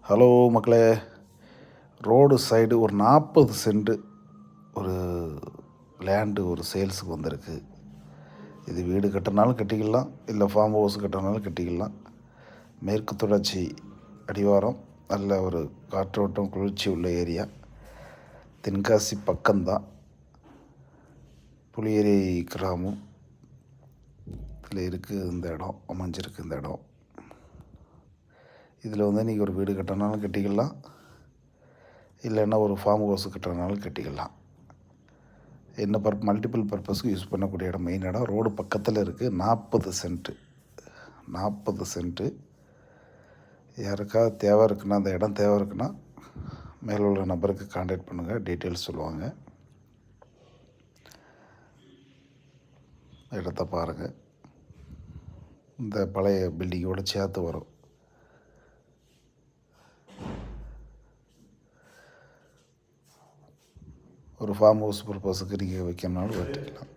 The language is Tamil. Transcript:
ஹலோ மக்களே, ரோடு சைடு ஒரு 40 சென்ட் ஒரு லேண்டு ஒரு சேல்ஸுக்கு வந்திருக்கு. இது வீடு கட்டினாலும் கட்டிக்கலாம், இல்லை ஃபார்ம் ஹவுஸ் கட்டினாலும் கட்டிக்கலாம். மேற்கு தொடர்ச்சி அடிவாரம், நல்ல ஒரு காற்றோட்டம் குளிர்ச்சி உள்ள ஏரியா. தென்காசி பக்கம்தான். புளியரி கிராமம் இதில் இருக்குது. இந்த இடம் அமைஞ்சிருக்கு. இந்த இடம் இதில் வந்து நீங்கள் ஒரு வீடு கட்டினாலும் கட்டிக்கலாம், இல்லைன்னா ஒரு ஃபார்ம் ஹவுஸ் கட்டுறதுனாலும் கட்டிக்கலாம். என்ன மல்டிபிள் பர்பஸ்க்கு யூஸ் பண்ணக்கூடிய இடம். மெயின் இடம் ரோடு பக்கத்தில் இருக்குது. 40 சென்ட்டு யாருக்காவது தேவை இருக்குன்னா, அந்த இடம் தேவை இருக்குன்னா மேலே உள்ள நம்பருக்கு கான்டாக்ட் பண்ணுங்கள், டீட்டெயில்ஸ் சொல்லுவாங்க. இடத்த பாருங்கள். இந்த பழைய பில்டிங்கோடு சேர்த்து வரும். ஒரு ஃபார்ம் ஹவுஸ் பர்பஸுக்கு நீங்கள் வைக்கணும்னாலும் வச்சுக்கலாம்.